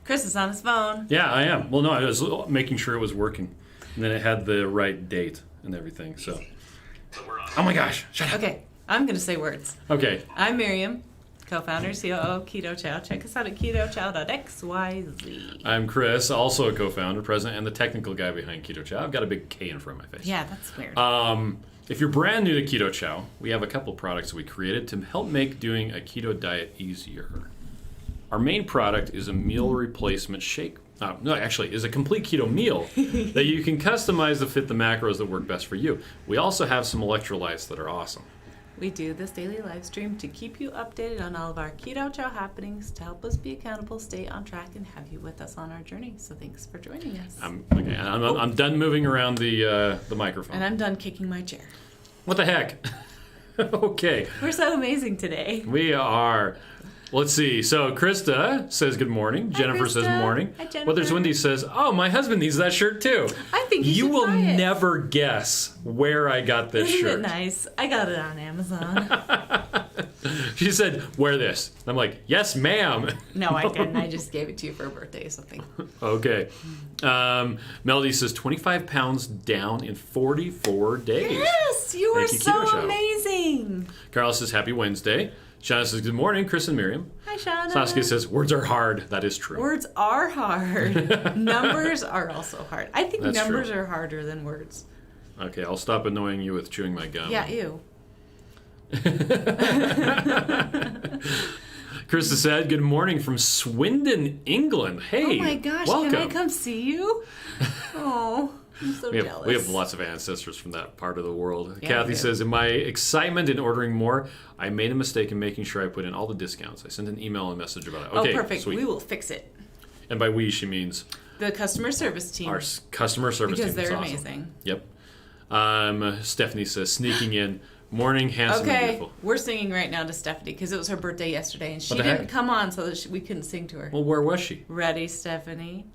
Chris is on his phone. Yeah, I am. Well, no, I was making sure it was working. And then it had the right date and everything, so. Oh my gosh, shut up. Okay, I'm going to say words. Okay. I'm Miriam, co-founder, COO of Keto Chow. Check us out at ketochow.xyz. I'm Chris, also a co-founder, president, and the technical guy behind Keto Chow. I've got a big K in front of my face. Yeah, that's weird. If you're brand new to Keto Chow, we have a couple products we created to help make doing a keto diet easier. Our main product is a meal replacement shake. Is a complete keto meal that you can customize to fit the macros that work best for you. We also have some electrolytes that are awesome. We do this daily live stream to keep you updated on all of our Keto Chow happenings, to help us be accountable, stay on track, and have you with us on our journey. So thanks for joining us. I'm done moving around the microphone. And I'm done kicking my chair. What the heck? Okay. We're so amazing today. We are. Let's see. So Krista says good morning. Hi, Jennifer Krista. says morning. Hi, Jennifer. Weathers Wendy says, oh, my husband needs that shirt too. I think you should will buy it. never guess where I got this Isn't shirt. it nice? I got it on Amazon. She said, wear this. I'm like, yes, ma'am. No, I didn't. I just gave it to you for a birthday or something. Okay. Melody says 25 pounds down in 44 days. Yes, you are Thank you, so Keto Chow. amazing. Carl says, happy Wednesday. Shauna says, good morning, Chris and Miriam. Hi, Shauna. Saskia says, words are hard. That is true. Words are hard. Numbers are also hard. I think That's numbers true. are harder than words. Okay, I'll stop annoying you with chewing my gum. Yeah, ew. Krista said, good morning from Swindon, England. Hey, Oh my gosh, welcome. can I come see you? Oh, I'm so jealous. We have lots of ancestors from that part of the world. Yeah, Kathy we do. says, in my excitement in ordering more, I made a mistake in making sure I put in all the discounts. I sent an email and message about it. Okay, Oh, perfect. sweet. We will fix it. And by we, she means The customer service team. our customer service Because team. It's they're awesome. amazing. Yep. Stephanie says, sneaking in, morning, handsome and Okay, beautiful. we're singing right now to Stephanie because it was her birthday yesterday and she What the didn't heck? come on so that we couldn't sing to her. Well, where was she? Ready, Stephanie?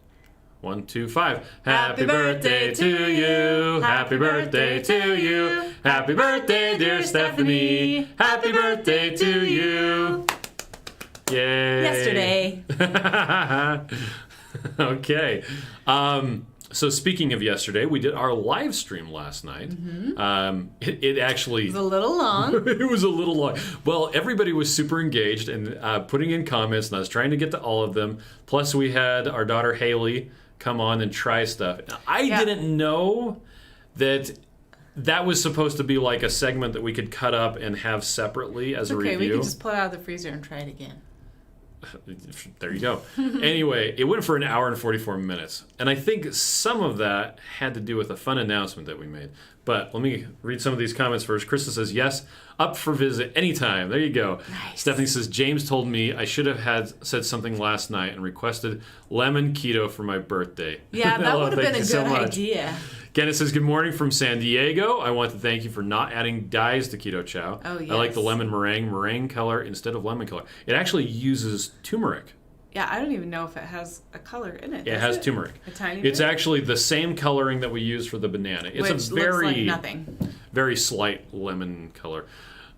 1, 2, 5. Happy birthday to you. Happy birthday to you. Happy birthday, dear Stephanie. Happy birthday to you. Yay. Yesterday. Okay. So speaking of yesterday, we did our live stream last night. Mm-hmm. It actually... It was a little long. It was a little long. Well, everybody was super engaged and putting in comments, and I was trying to get to all of them. Plus, we had our daughter Haley come on and try stuff. Now, I didn't know that was supposed to be like a segment that we could cut up and have separately as a Okay, review. we can just pull it out of the freezer and try it again. There you go. Anyway, it went for an hour and 44 minutes. And I think some of that had to do with a fun announcement that we made. But let me read some of these comments first. Krista says, yes, up for visit anytime. There you go. Nice. Stephanie says, James told me I should have said something last night and requested lemon keto for my birthday. Yeah, that would have Thank been a you good so much. idea. Kenneth says, good morning from San Diego. I want to thank you for not adding dyes to Keto Chow. Oh, I like the yes. lemon meringue color instead of lemon color. It actually uses turmeric. Yeah, I don't even know if it has a color in it. It does has turmeric. A tiny bit? It's actually the same coloring that we use for the banana. It's Which a very, looks like nothing. very slight lemon color.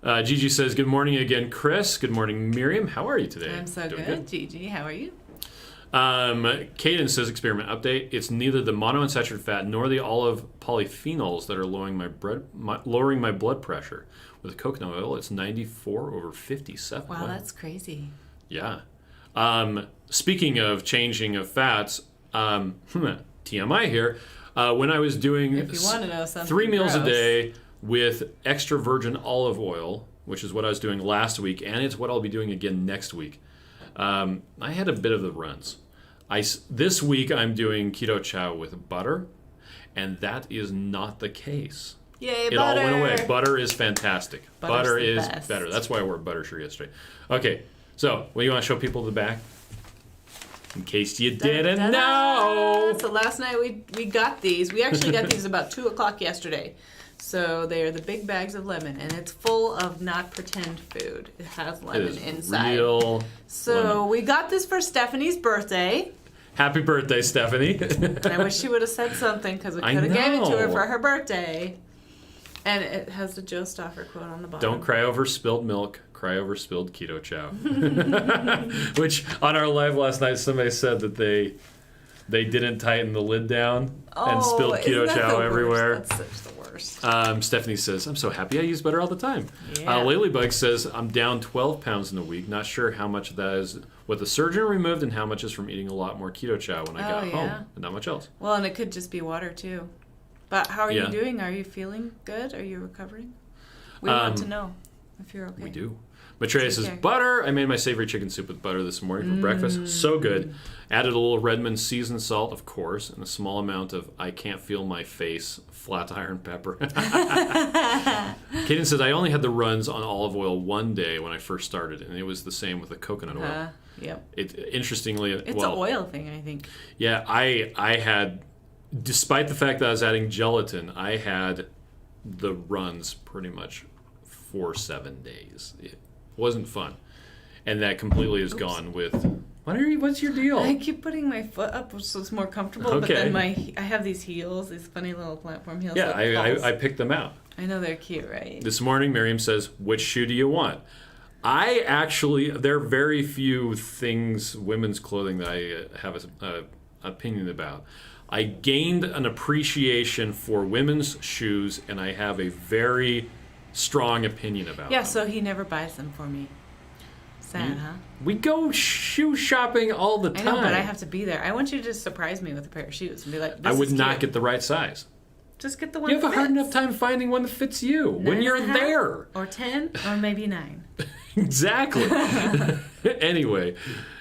Gigi says, good morning again, Chris. Good morning, Miriam. How are you today? I'm so Doing good. Gigi, how are you? Caden says, experiment update. It's neither the monounsaturated fat nor the olive polyphenols that are lowering my blood pressure. With coconut oil, it's 94/57. Wow, that's crazy. Yeah. Speaking of changing of fats, TMI here, when I was doing If you want to know something 3 meals a gross. day with extra virgin olive oil, which is what I was doing last week, and it's what I'll be doing again next week, I had a bit of the runs. This week I'm doing Keto Chow with butter, and that is not the case. Yay, It butter! all went away. Butter is fantastic. Butter's Butter the is best. better. That's why I wore a butter shirt yesterday. Okay, so what do you want to show people the back? In case you didn't Da-da-da. know. So last night we got these. We actually got these about 2 o'clock yesterday. So they are the big bags of lemon, and it's full of not pretend food. It has It lemon is inside. real So lemon. we got this for Stephanie's birthday. Happy birthday, Stephanie. And I wish she would have said something because we I could have gave it to her know. for her birthday. And it has the Joe Stauffer quote on the bottom. Don't cry over spilled milk. cry over spilled Keto Chow. Which, on our live last night, somebody said that they didn't tighten the lid down and spilled Keto Chow everywhere. That's such the worst. Stephanie says, I'm so happy I use butter all the time. Yeah. Ladybug says, I'm down 12 pounds in a week. Not sure how much of that is what the surgeon removed and how much is from eating a lot more Keto Chow when I got home. And not much else. Well, and it could just be water, too. But how are Yeah. you doing? Are you feeling good? Are you recovering? We want to know if you're okay. We do. Maitreya says, butter. I made my savory chicken soup with butter this morning for breakfast. So good. Added a little Redmond seasoned salt, of course, and a small amount of I can't feel my face flat iron pepper. Kaden says, I only had the runs on olive oil one day when I first started, and it was the same with the coconut oil. Yep. Interestingly, it's an oil thing, I think. Yeah, I had, despite the fact that I was adding gelatin, I had the runs pretty much for 7 days. It wasn't fun. And that completely is gone with... What's your deal? I keep putting my foot up so it's more comfortable, Okay. but then I have these heels, these funny little platform heels. Yeah, I picked them out. I know they're cute, right? This morning, Miriam says, which shoe do you want? There are very few things, women's clothing, that I have an opinion about. I gained an appreciation for women's shoes, and I have a very strong opinion about them. Yeah, so he never buys them for me. Sad, huh? We go shoe shopping all the time. I know, but I have to be there. I want you to just surprise me with a pair of shoes and be like, this I would is not cute. get the right size. Just get the one You have that a hard fits. enough time finding one that fits you when you're 9.5, there. Or 10, or maybe 9. Exactly. Anyway,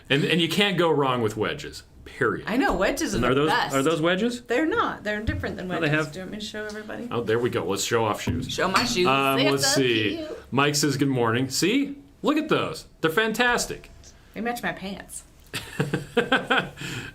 and you can't go wrong with wedges. Period. I know, wedges are the best. Are those wedges? They're not. They're different than wedges. they have- Do you want me to show everybody? Oh, there we go. Let's show off shoes. Show my shoes. They're Let's so see. cute. Mike says good morning. See? Look at those. They're fantastic. They match my pants.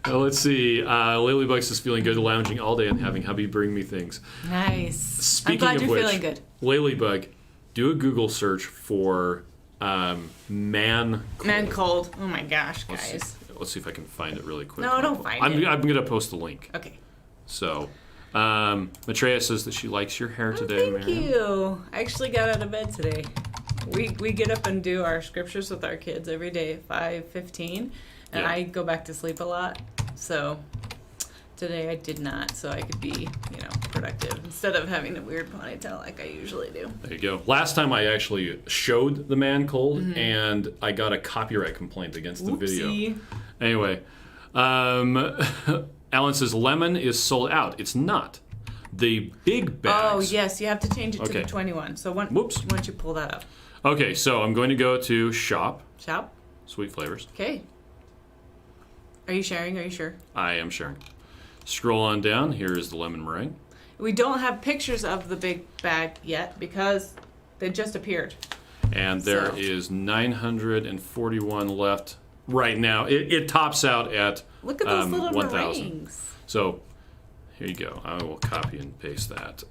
Let's see. Ladybug is feeling good, lounging all day and having hubby bring me things. Nice. Speaking I'm glad of you're which, feeling good. Ladybug, do a Google search for man cold. Man cold. Oh my gosh, Let's guys. see if I can find it really quick. No, don't find I'm it. going to post a link. Okay. So, Maitreya says that she likes your hair today, Thank Miriam. you. I actually got out of bed today. We get up and do our scriptures with our kids every day at 5:15, and Yeah. I go back to sleep a lot. So today I did not, so I could be, productive instead of having a weird ponytail like I usually do. There you go. Last time I actually showed the man cold, and I got a copyright complaint against the video. Oopsie. Anyway, Alan says lemon is sold out. It's not. The big bags. Oh yes, you have to change it to Okay. the 21. So Whoops. once you pull that up, Okay, so I'm going to go to shop, shop. sweet flavors. Okay. Are you sharing? Are you sure? I am sharing. Scroll on down. Here is the lemon meringue. We don't have pictures of the big bag yet because they just appeared. And there So. is 941 left right now. It tops out at Look at those little 1,000. meringues. So here you go. I will copy and paste that.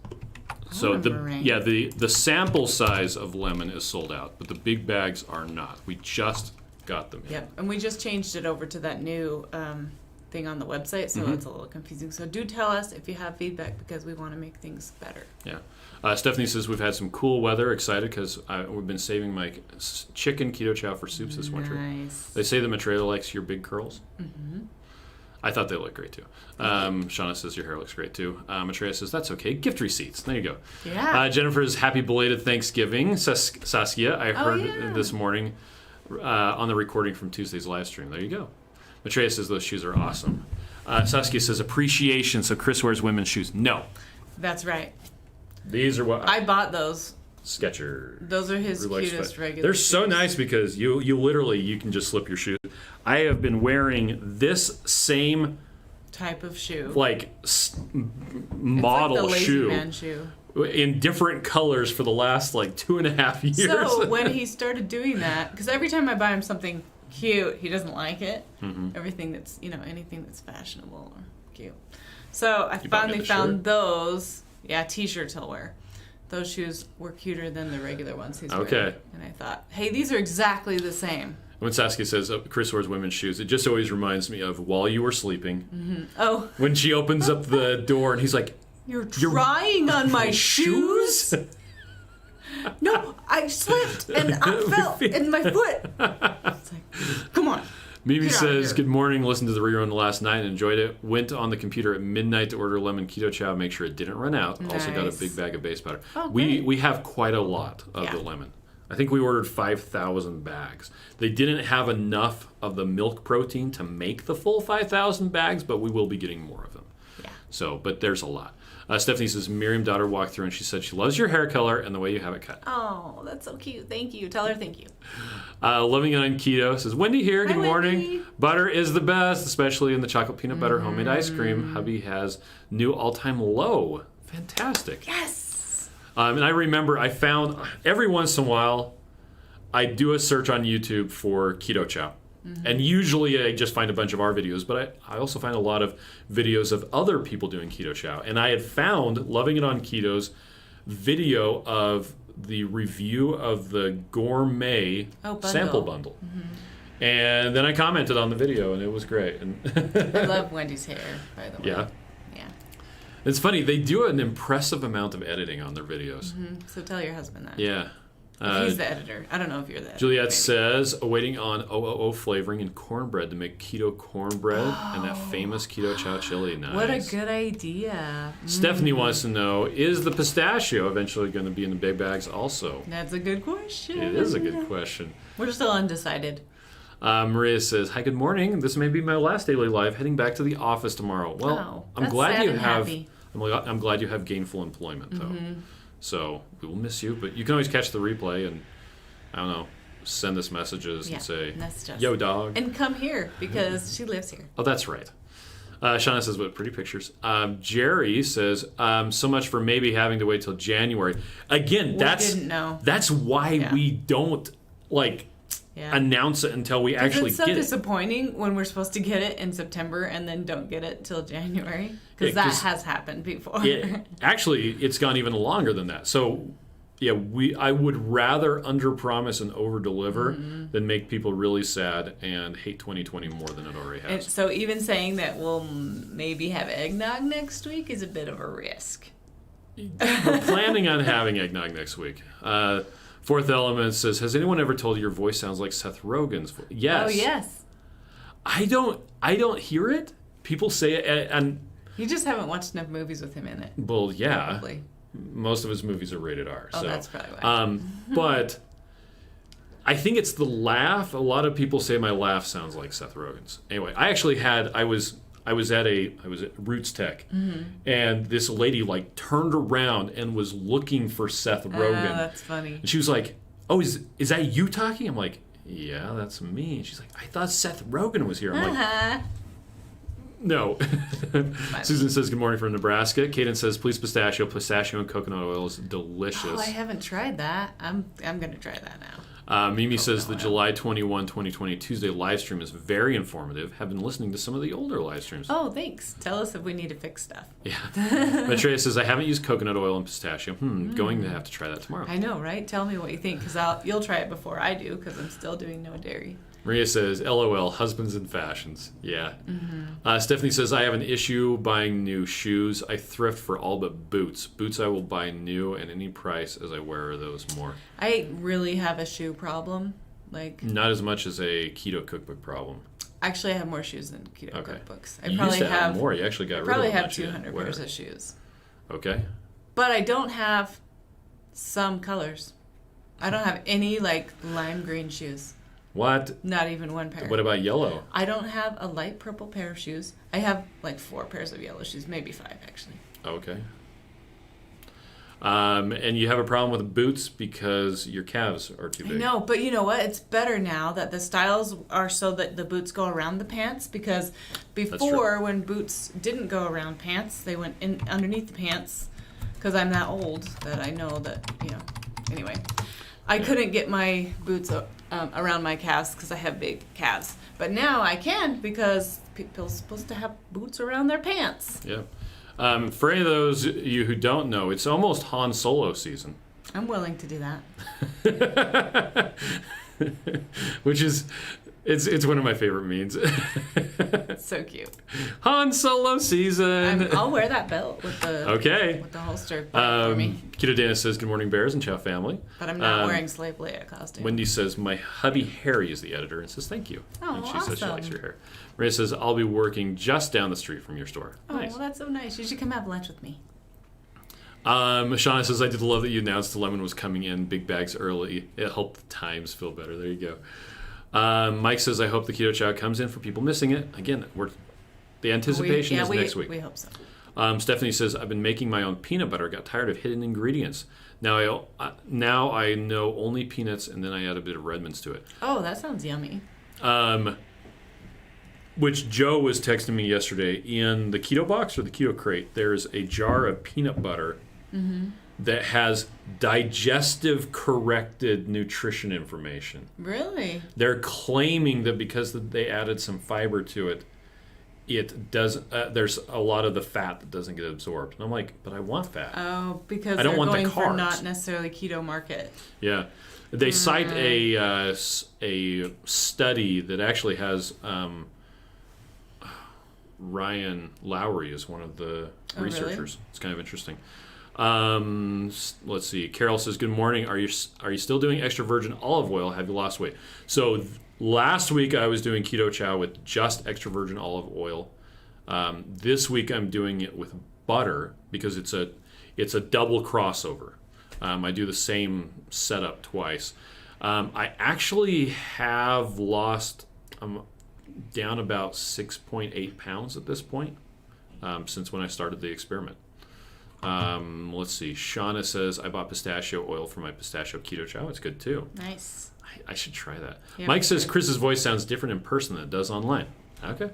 So want a meringue. the sample size of lemon is sold out, but the big bags are not. We just got them in. Yep, and we just changed it over to that new thing on the website, so Mm-hmm. it's a little confusing. So do tell us if you have feedback because we want to make things better. Yeah. Stephanie says we've had some cool weather. Excited because we've been saving my chicken keto chow for soups this winter. Nice. They say that Maitreya likes your big curls. Mm-hmm. I thought they looked great too. Shauna says your hair looks great too. Maitreya says that's okay. Gift receipts. There you go. Yeah. Jennifer's happy belated Thanksgiving. Saskia, I heard yeah. this morning on the recording from Tuesday's live stream. There you go. Maitreya says those shoes are awesome. Saskia says appreciation. So Chris wears women's shoes. No, That's right. these are what I bought those. Skechers. Those are his Rolex cutest fit. regular They're so shoes. nice because you literally you can just slip your shoes. I have been wearing this same Type of shoe. like model it's like the lazy shoe man shoe. in different colors for the last like 2.5 years. So when he started doing that, because every time I buy him something cute, he doesn't like it. Mm-hmm. Everything that's anything that's fashionable or cute. So I You bought me finally the found shirt? those. Yeah, t-shirts he'll wear. Those shoes were cuter than the regular ones he's Okay. wearing. And I thought, hey, these are exactly the same. When Saskia says Chris wears women's shoes, it just always reminds me of While You Were Sleeping. Oh, When she opens up the door and he's like, you're trying on my shoes? No, I slipped and I fell in my foot. It's like, come on. Mimi Get out says, here. good morning, listened to the rerun last night and enjoyed it. Went on the computer at midnight to order lemon keto chow, make sure it didn't run out. Also got a Nice. big bag of base powder. Oh, we great. have quite a lot of Yeah. the lemon. I think we ordered 5,000 bags. They didn't have enough of the milk protein to make the full 5,000 bags, but we will be getting more of them. Yeah. So, but there's a lot. Stephanie says, Miriam daughter walked through and she said she loves your hair color and the way you have it cut. Oh, that's so cute. Thank you. Tell her thank you. Loving it on keto says, Wendy here. Good Hi, morning. Wendy. Butter is the best, especially in the chocolate peanut butter homemade ice cream. Hubby has new all-time low. Fantastic. Yes. And I remember I found every once in a while I do a search on YouTube for Keto Chow. And usually I just find a bunch of our videos, but I also find a lot of videos of other people doing Keto Chow. And I had found Loving It on Keto's video of the review of the gourmet sample bundle. And then I commented on the video, and it was great. And I love Wendy's hair, by the way. yeah. Yeah. It's funny, they do an impressive amount of editing on their videos. So tell your husband that. Yeah. He's the editor. I don't know if you're the editor. Juliet maybe. says, awaiting on OOO flavoring and cornbread to make keto cornbread and that famous Keto Chow chili. Nice. What a good idea. Stephanie wants to know, is the pistachio eventually going to be in the big bags also? That's a good question. It is a good question. We're still undecided. Maria says, hi, good morning. This may be my last daily live, heading back to the office tomorrow. Well, Oh, I'm that's glad sad you and have. happy. I'm glad you have gainful employment, though. So we will miss you, but you can always catch the replay and, I don't know, send us messages and say, message us. yo, dog. And come here, because she lives here. Oh, that's right. Shauna says, what pretty pictures. Jerry says, so much for maybe having to wait till January. Again, didn't know. that's why we don't, announce it until we actually it's so get it. disappointing when we're supposed to get it in September and then don't get it till January. Because that has happened before. Actually, it's gone even longer than that. So, yeah, I would rather underpromise and overdeliver than make people really sad and hate 2020 more than it already has. And so even saying that we'll maybe have eggnog next week is a bit of a risk. We're planning on having eggnog next week. Fourth Element says, has anyone ever told you your voice sounds like Seth Rogen's voice? Yes. Oh, yes. I don't hear it. People say it, and You just haven't watched enough movies with him in it. well, yeah. Probably. Most of his movies are rated R. Oh, so. that's probably why. But I think it's the laugh. A lot of people say my laugh sounds like Seth Rogen's. Anyway, I was at Roots Tech, and this lady turned around and was looking for Seth Rogen. Oh, that's funny. And she was like, "Oh, is that you talking?" I'm like, "Yeah, that's me." And she's like, "I thought Seth Rogen was here." I'm like, "No." Susan says, "Good morning from Nebraska." Kaden says, "Please pistachio. Pistachio and coconut oil is delicious." Oh, I haven't tried that. I'm going to try that now. Mimi says the July 21, 2020 Tuesday live stream is very informative. Have been listening to some of the older live streams. Oh, thanks. Tell us if we need to fix stuff. Yeah. Matreya says, I haven't used coconut oil and pistachio. Going to have to try that tomorrow. I know, right? Tell me what you think, because you'll try it before I do, because I'm still doing no dairy. Maria says, LOL, husbands and fashions. Yeah. Stephanie says, I have an issue buying new shoes. I thrift for all but boots. Boots I will buy new at any price as I wear those more. I really have a shoe problem. Not as much as a keto cookbook problem. Actually, I have more shoes than keto cookbooks. I you probably used to have more. You actually got rid of them. I probably have 200 pairs of shoes. Okay. But I don't have some colors. I don't have any lime green shoes. What? Not even one pair. What about yellow? I don't have a light purple pair of shoes. I have 4 pairs of yellow shoes, maybe 5 actually. Okay. And you have a problem with boots because your calves are too big. I know, but you know what? It's better now that the styles are so that the boots go around the pants, because before, when boots didn't go around pants, they went in underneath the pants, because I'm that old that I know that, anyway. I couldn't get my boots around my calves because I have big calves. But now I can, because people are supposed to have boots around their pants. Yeah. For any of those of you who don't know, it's almost Han Solo season. I'm willing to do that. Which is, it's one of my favorite memes. So cute. Han Solo season. I'll wear that belt with the holster for me. Keto Dana says, good morning, Bears and Chow family. But I'm not wearing Slave Leia costume. Wendy says, my hubby Harry is the editor and says, thank you. Oh, and she awesome. says she likes your hair. Maria says, I'll be working just down the street from your store. Oh, Nice. well, that's so nice. You should come have lunch with me. Shauna says, I did love that you announced the lemon was coming in big bags early. It helped the times feel better. There you go. Mike says, I hope the Keto Chow comes in for people missing it. Again, the anticipation is next week. We hope so. Stephanie says, I've been making my own peanut butter. Got tired of hidden ingredients. Now I know only peanuts, and then I add a bit of Redmond's to it. Oh, that sounds yummy. Which Joe was texting me yesterday. In the Keto Box or the Keto Crate, there's a jar of peanut butter that has digestive corrected nutrition information. Really? They're claiming that because they added some fiber to it, it does. There's a lot of the fat that doesn't get absorbed. And I'm like, but I want fat. Oh, because I don't they're want going the carbs. for not necessarily keto market. Yeah, they cite a study that actually has Ryan Lowry is one of the researchers. Really? It's kind of interesting. Let's see. Carol says, "Good morning. Are you still doing extra virgin olive oil? Have you lost weight?" So last week I was doing Keto Chow with just extra virgin olive oil. This week I'm doing it with butter because it's a double crossover. I do the same setup twice. I actually have lost. I'm down about 6.8 pounds at this point since when I started the experiment. Let's see. Shauna says, I bought pistachio oil for my pistachio Keto Chow. It's good too. Nice. I should try that. Yeah, Mike says Chris's voice sounds different in person than it does online. Okay.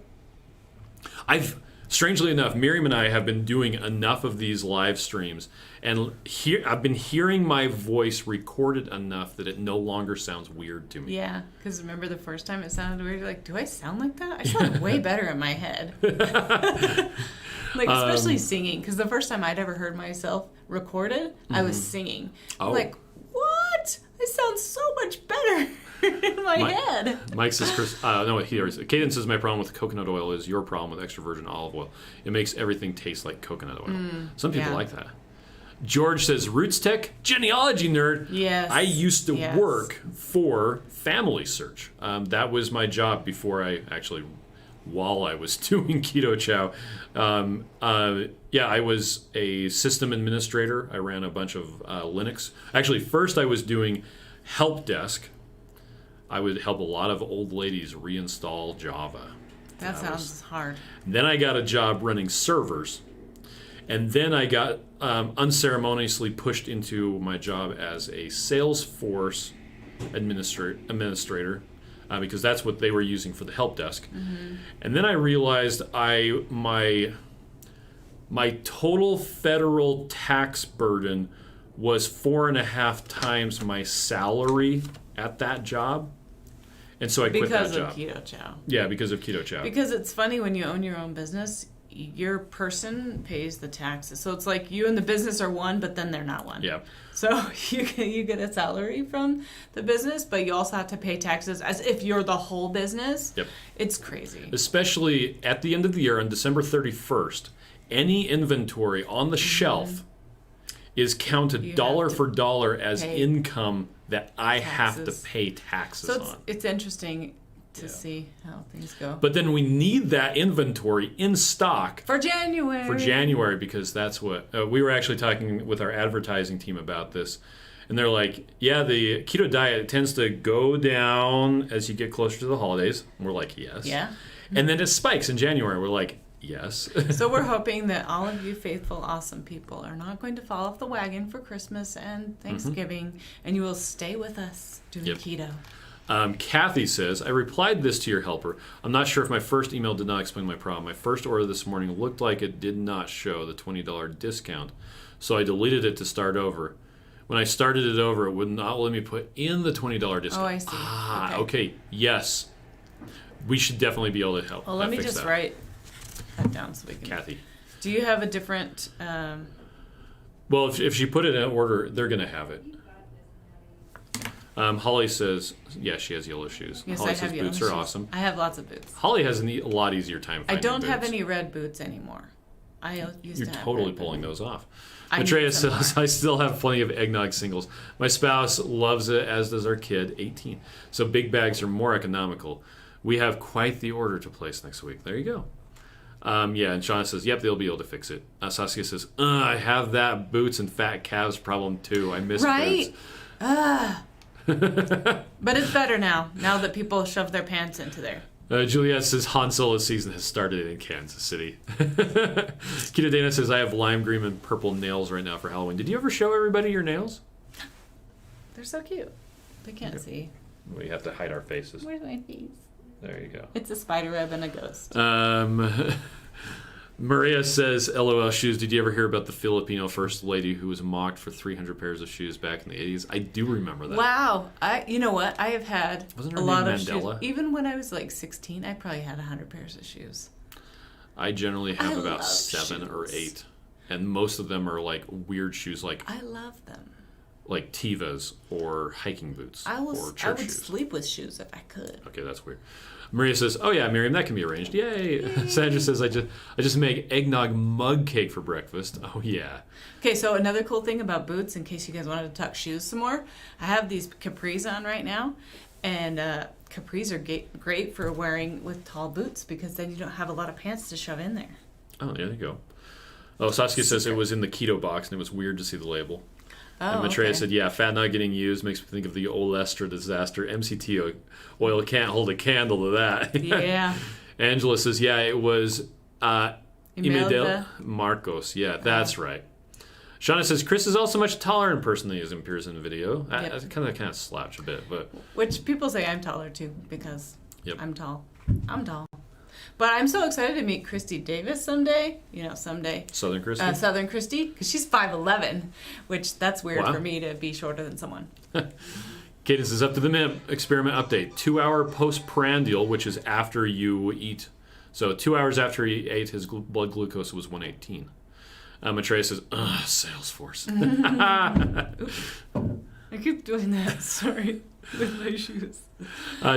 Strangely enough, Miriam and I have been doing enough of these live streams, and I've been hearing my voice recorded enough that it no longer sounds weird to me. Yeah, because remember the first time it sounded weird? You're like, do I sound like that? I sound way better in my head. Like, especially singing, because the first time I'd ever heard myself recorded, I was singing. Oh. I'm like, what? I sound so much better in my head. Mike says, Chris, no, here is. Caden says, my problem with coconut oil is your problem with extra virgin olive oil. It makes everything taste like coconut oil. Some people like that. George says, Roots Tech, genealogy nerd. Yes. I used to work for Family Search. That was my job before while I was doing Keto Chow. I was a system administrator. I ran a bunch of Linux. Actually, first I was doing help desk. I would help a lot of old ladies reinstall Java. That sounds hard. Then I got a job running servers. And then I got unceremoniously pushed into my job as a Salesforce administrator. Because that's what they were using for the help desk. And then I realized my total federal tax burden was 4.5 times my salary at that job. And so I quit that job. Because of Keto Chow. Yeah, because of Keto Chow. Because it's funny when you own your own business, your person pays the taxes. So it's like you and the business are one, but then they're not one. Yeah. So you get a salary from the business, but you also have to pay taxes as if you're the whole business. Yep. It's crazy. Especially at the end of the year on December 31st, any inventory on the shelf is counted dollar for dollar as income that I have to pay taxes on. So it's interesting to see how things go. But then we need that inventory in stock for January. Because that's what we were actually talking with our advertising team about this. And they're like, yeah, the keto diet tends to go down as you get closer to the holidays. And we're like, yes. Yeah. And then it spikes in January. We're like, yes. So we're hoping that all of you faithful, awesome people are not going to fall off the wagon for Christmas and Thanksgiving, and you will stay with us doing keto. Kathy says, I replied this to your helper. I'm not sure if my first email did not explain my problem. My first order this morning looked like it did not show the $20 discount, so I deleted it to start over. When I started it over, it would not let me put in the $20 discount. Oh, I see. Okay. Yes. We should definitely be able to help. Well, let me just write that down so we can. Kathy. Do you have a different... Well, if she put it in order, they're going to have it. Holly says, yeah, she has yellow shoes. Yes, Holly I says have yellow boots shoes. are awesome. I have lots of boots. Holly has a lot easier time I finding don't boots. have any red boots anymore. I used You're to have totally red pulling boots. those off. I Maitreya need some says, I still have plenty of eggnog singles. My spouse loves it, as does our kid, 18. So big bags are more economical. We have quite the order to place next week. There you go. Yeah, and Shauna says, yep, they'll be able to fix it. Saskia says, I have that boots and fat calves problem too. I miss Right? boots. But it's better now that people shove their pants into there. Juliet says Han Solo season has started in Kansas City. Keto Dana says, I have lime green and purple nails right now for Halloween. Did you ever show everybody your nails? They're so cute. They can't see. We have to hide our faces. Where's my face? There you go. It's a spider web and a ghost. Maria says, LOL shoes. Did you ever hear about the Filipino first lady who was mocked for 300 pairs of shoes back in the 80s? I do remember that. Wow. You know what? I have had Wasn't a her lot name of Mandela? shoes. Even when I was like 16, I probably had 100 pairs of shoes. I generally have I about love 7 or shoes. 8. And most of them are like weird shoes I love them. like Tevas or hiking boots I or would church shoes. sleep with shoes if I could. Okay, that's weird. Maria says, "Oh yeah, Miriam, that can be arranged." Yay! Sandra says, "I just make eggnog mug cake for breakfast." Oh yeah. Okay, so another cool thing about boots, in case you guys wanted to talk shoes some more, I have these capris on right now, and capris are great for wearing with tall boots because then you don't have a lot of pants to shove in there. Oh, there you go. Oh, Saskia says it was in the keto box and it was weird to see the label. Oh, And Maitreya okay. said, yeah, fat not getting used makes me think of the Olestra disaster. MCT oil can't hold a candle to that. Yeah. Angela says, yeah, it was Imelda. Marcos. Yeah, that's right. Shauna says, Chris is also much taller in person than he is in person video. Yep. I kind of slouch a bit, but... Which people say I'm taller too because Yep. I'm tall. I'm tall. But I'm so excited to meet Christy Davis someday. You know, someday. Southern Christy? Southern Christy, because she's 5'11", which that's weird Wow. for me to be shorter than someone. Cadence is up to the minute. Experiment update. 2-hour postprandial, which is after you eat. So 2 hours after he ate, his blood glucose was 118. Maitreya says, ugh, Salesforce. I keep doing that, sorry, with my shoes.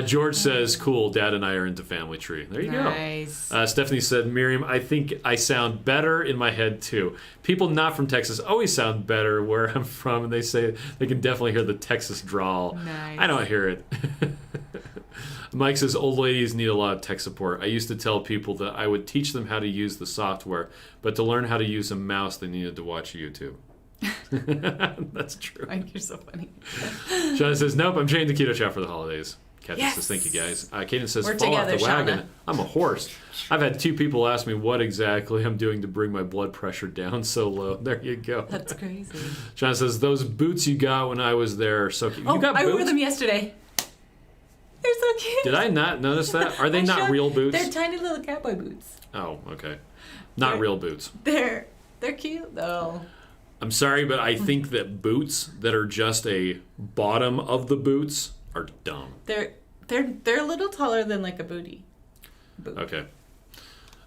George says, cool, Dad and I are into Family Tree. There you Nice. go. Stephanie said, Miriam, I think I sound better in my head too. People not from Texas always sound better where I'm from, and they say they can definitely hear the Texas drawl. Nice. I don't hear it. Mike says, old ladies need a lot of tech support. I used to tell people that I would teach them how to use the software, but to learn how to use a mouse, they needed to watch YouTube. That's true. You're so funny. Shauna says, nope, I'm changing to Keto Chow for the holidays. Kathy Yes. says, thank you, guys. Kaden says, We're fall off together, the wagon. Shauna. I'm a horse. I've had 2 people ask me what exactly I'm doing to bring my blood pressure down so low. There you go. That's crazy. Shauna says, those boots you got when I was there are so cute. Oh, You got I boots? wore them yesterday. They're so cute. Did I not notice that? Are they I not showed- real boots? They're tiny little cowboy boots. Oh, okay. Not They're- real boots. They're cute though. I'm sorry, but I think that boots that are just a bottom of the boots are dumb. They're a little taller than like a booty. Boot. Okay.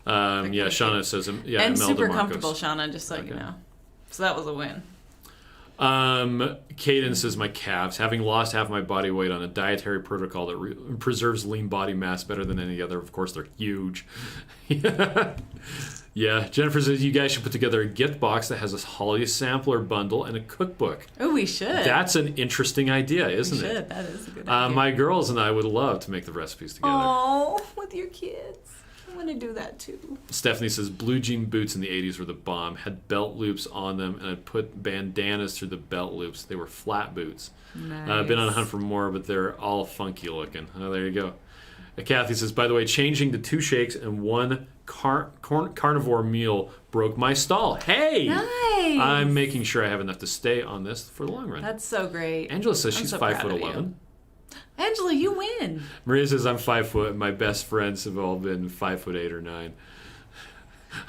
Yeah, Shauna says, yeah, And Imelda super Marcos. comfortable, Shauna, just so you know. So that was a win. Caden says, my calves, having lost half my body weight on a dietary protocol that preserves lean body mass better than any other. Of course, they're huge. Yeah. Jennifer says, you guys should put together a gift box that has a holiday sampler bundle and a cookbook. Oh, we should. That's an interesting idea, isn't we it? should. That is a good idea. My girls and I would love to make the recipes together. Oh, with your kids. I want to do that too. Stephanie says, blue jean boots in the 80s were the bomb. Had belt loops on them, and I'd put bandanas through the belt loops. They were flat boots. Nice. I've been on a hunt for more, but they're all funky looking. Oh, there you go. Kathy says, by the way, changing to 2 shakes and 1 carnivore meal broke my stall. Hey! Nice. I'm making sure I have enough to stay on this for the long run. That's so great. Angela says I'm she's so proud of 5'11". you. Angela, you win. Maria says, I'm 5 foot, and my best friends have all been 5'8" or 9.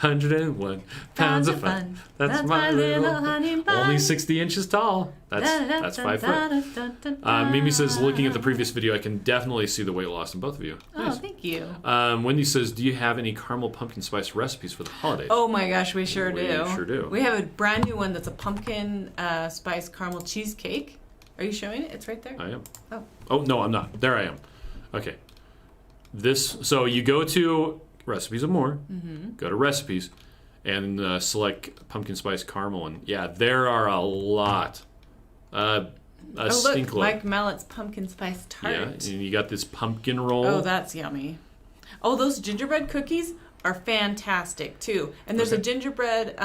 101 pounds of fun. That's my little honey bun. Only 60 inches tall. That's 5 foot. Mimi says, looking at the previous video, I can definitely see the weight loss in both of you. Oh, Nice. thank you. Wendy says, do you have any caramel pumpkin spice recipes for the holidays? Oh my gosh, we sure do. We sure do. We have a brand new one that's a pumpkin spice caramel cheesecake. Are you showing it? It's right there. I am. Oh, no, I'm not. There I am. Okay. So you go to Recipes of More, go to Recipes, and select pumpkin spice caramel. And yeah, there are a lot. Look, Mike Mallett's pumpkin spice tart. Yeah, and you got this pumpkin roll. Oh, that's yummy. Oh, those gingerbread cookies are fantastic too. And there's a gingerbread.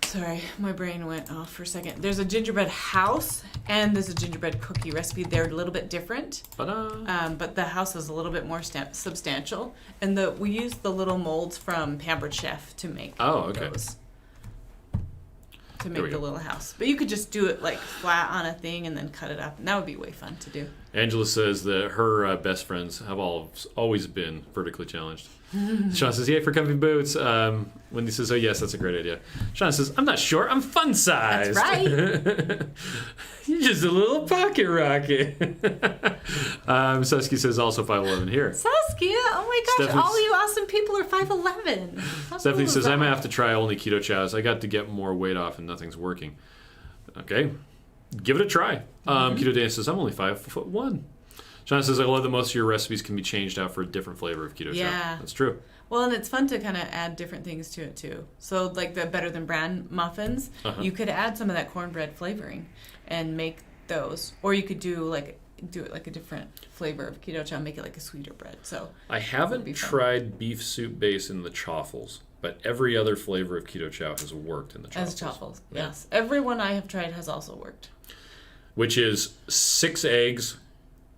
Sorry, my brain went off for a second. There's a gingerbread house and there's a gingerbread cookie recipe. They're a little bit different, but the house is a little bit more substantial. And we use the little molds from Pampered Chef to make those. To make the little house. But you could just do it like flat on a thing and then cut it up. And that would be way fun to do. Angela says that her best friends have always been vertically challenged. Sean says, yay for comfy boots. Wendy says, oh yes, that's a great idea. Sean says, I'm not short, I'm fun sized. That's right. You're just a little pocket rocket. Susky says also 5'11" here. Saskia, oh my gosh, all you awesome people are 5'11". Stephanie says, I'm going to have to try only Keto Chows. I got to get more weight off and nothing's working. Okay, give it a try. Keto Dana says, I'm only 5'1". Sean says, I love that most of your recipes can be changed out for a different flavor of Keto Chow. That's true. Well, and it's fun to kind of add different things to it, too. So, like the Better Than Bran muffins, you could add some of that cornbread flavoring and make those. Or you could do it like a different flavor of Keto Chow, make it like a sweeter bread. So I haven't tried beef soup base in the chaffles, but every other flavor of Keto Chow has worked in the chaffles. As chaffles, yes. Every one I have tried has also worked. Which is 6 eggs,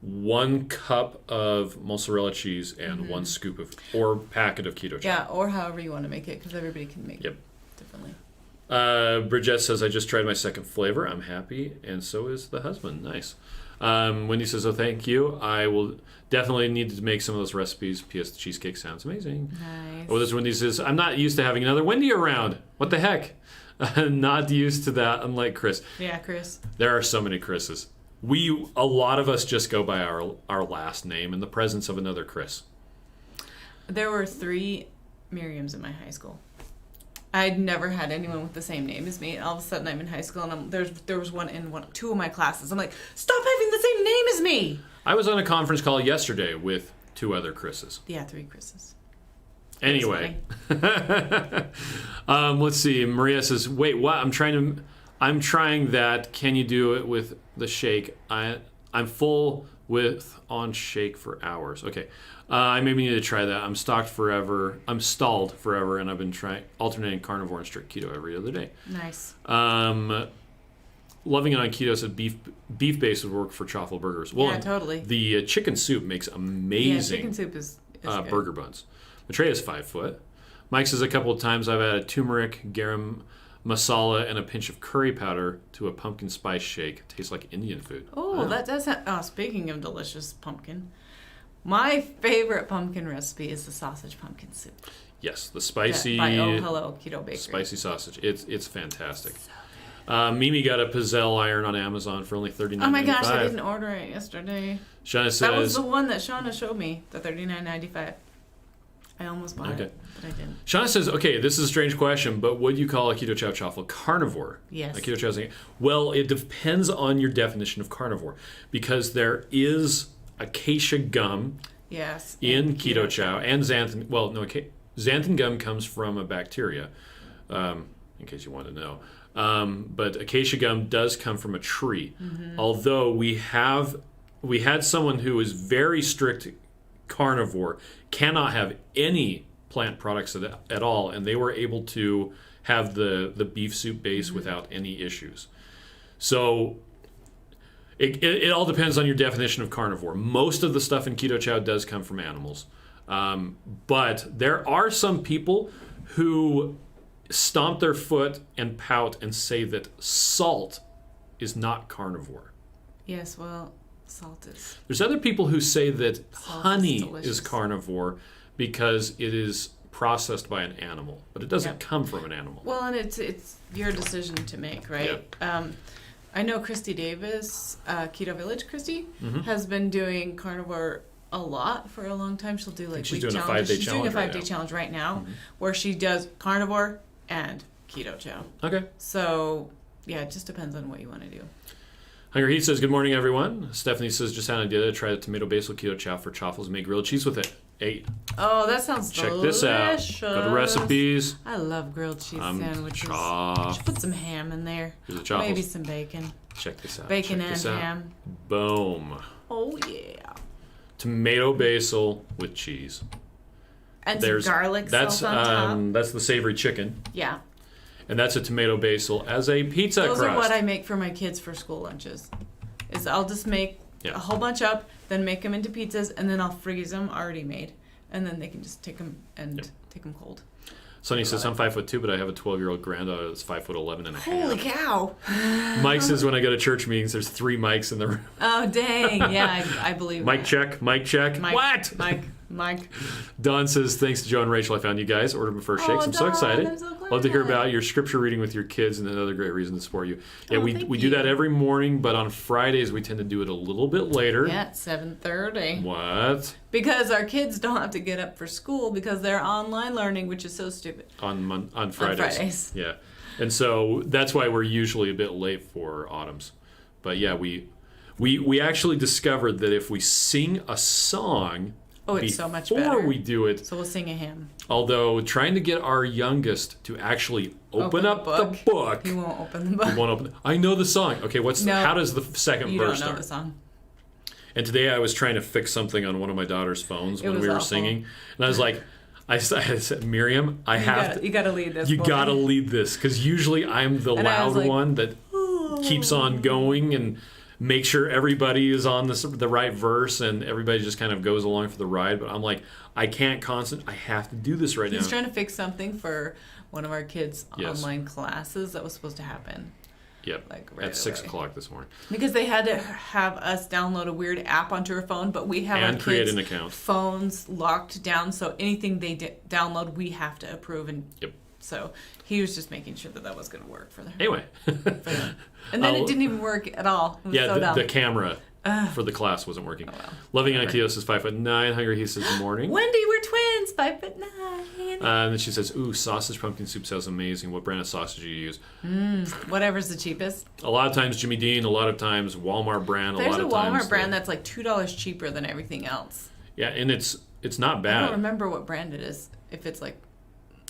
1 cup of mozzarella cheese, and 1 scoop or packet of Keto Chow. Yeah, or however you want to make it, because everybody can make it differently. Bridget says, I just tried my second flavor. I'm happy, and so is the husband. Nice. Wendy says, oh, thank you. I will definitely need to make some of those recipes. P.S. The cheesecake sounds amazing. Nice. Oh, this Wendy says, I'm not used to having another Wendy around. What the heck? Not used to that, unlike Chris. Yeah, Chris. There are so many Chris's. A lot of us just go by our last name in the presence of another Chris. There were 3 Miriams in my high school. I'd never had anyone with the same name as me. And all of a sudden, I'm in high school, and there was one in 2 of my classes. I'm like, stop having the same name as me! I was on a conference call yesterday with 2 other Chris's. Yeah, 3 Chris's. Anyway. Let's see. Maria says, wait, what? I'm trying that. Can you do it with the shake? I'm full on shake for hours. Okay. I maybe need to try that. I'm stalled forever, and I've been alternating carnivore and strict keto every other day. Nice. Loving it on keto said beef base would work for chaffle burgers. Well, yeah, totally. The chicken soup makes amazing. Chicken soup is good. Burger buns. Maitreya is 5 foot. Mike says a couple of times I've added turmeric, garam masala, and a pinch of curry powder to a pumpkin spice shake. It tastes like Indian food. Oh, wow. That does. Speaking of delicious pumpkin, my favorite pumpkin recipe is the sausage pumpkin soup. Yes, the spicy. By Oh Hello Keto Bakery. Spicy sausage. It's fantastic. So Mimi got a Pizzelle iron on Amazon for only $39.95. Oh my gosh, I didn't order it yesterday. Shauna says that was the one that Shauna showed me, the $39.95. I almost bought it, but I didn't. Shauna says, okay, this is a strange question, but would you call a Keto Chow chaffle carnivore? Yes. A Keto Chow. Well, it depends on your definition of carnivore, because there is acacia gum in Keto Chow and xanthan. Well, no, xanthan gum comes from a bacteria, in case you want to know. But acacia gum does come from a tree. Mm-hmm. Although we had someone who is very strict carnivore, cannot have any plant products at all, and they were able to have the beef soup base without any issues. So it all depends on your definition of carnivore. Most of the stuff in Keto Chow does come from animals, but there are some people who stomp their foot and pout and say that salt is not carnivore. Yes, well, salt is. There's other people who say that honey is carnivore because it is processed by an animal, but it doesn't come from an animal. Well, and it's your decision to make, right? Yeah. I know Christy Davis, Keto Village Christy, has been doing carnivore a lot for a long time. She'll do like week challenges. She's doing a 5-day challenge right now where she does carnivore and Keto Chow. Okay. So yeah, it just depends on what you want to do. Hungry Heat says, good morning, everyone. Stephanie says, just had an idea to try the tomato basil keto chow for chaffles and make grilled cheese with it. 8. Oh, that sounds Check delicious. this out. Go to recipes. I love grilled cheese sandwiches. Choff. Put some ham in there. Here's the chaffles. Maybe some bacon. Check this out. Bacon Check and this out. ham. Boom. Oh, yeah. Tomato basil with cheese. And some garlic salt on top. That's the savory chicken. Yeah. And that's a tomato basil as a pizza Those crust. are what I make for my kids for school lunches. Is I'll just make a whole bunch up, then make them into pizzas, and then I'll freeze them already made. And then they can just take them and take them cold. Sonny says, I'm 5'2", but I have a 12-year-old granddaughter that's 5'11" and a half. Holy cow! Mike says, when I go to church meetings, there's 3 mics in the room. Oh, dang. Yeah, I believe Mic that. check, mic check. Mike, What? Mike. Don says, thanks to Joe and Rachel, I found you guys. Ordered my first shakes. I'm so Don, excited. I'm so glad. Love to hear about your scripture reading with your kids and another great reason to support you. Yeah, we thank do you. that every morning, but on Fridays we tend to do it a little bit later. Yeah, at 7:30. What? Because our kids don't have to get up for school because they're online learning, which is so stupid. On Fridays. On Fridays. Yeah. And so that's why we're usually a bit late for autumns. But yeah, we actually discovered that if we sing a song it's so much better. before we do it, So we'll sing a hymn. although trying to get our youngest to actually open up the book. He won't open the book. He won't open. I know the song. Okay, how does the second You verse don't know start? the song. And today I was trying to fix something on one of my daughter's phones when was we were awful. singing, and I was like, I said, Miriam, You gotta lead this. You boy. gotta lead this, because usually I'm the And I was loud like, one that keeps on going and make sure everybody is on the right verse and everybody just kind of goes along for the ride. But I'm like, I can't I have to do this right now. He's trying to fix something for one of our kids' Yes. online classes that was supposed to happen. Yep. Like right At 6 away. o'clock this morning. Because they had to have us download a weird app onto our phone, but we have And our create kids' an account. phones locked down, so anything they download, we have to approve. And Yep. so he was just making sure that was going to work for them. Anyway. And then it didn't even work at all. It was so dumb. the camera for the class wasn't working. Oh, well. Loving Ikeos is 5'9". Hungry He says, good morning. Wendy, we're twins, 5'9". And then she says, ooh, sausage pumpkin soup sounds amazing. What brand of sausage do you use? Whatever's the cheapest. A lot of times Jimmy Dean, a lot of times Walmart brand, There's a lot a of times. Walmart brand that's like $2 cheaper than everything else. Yeah, and it's not I bad. don't remember what brand it is. If it's like,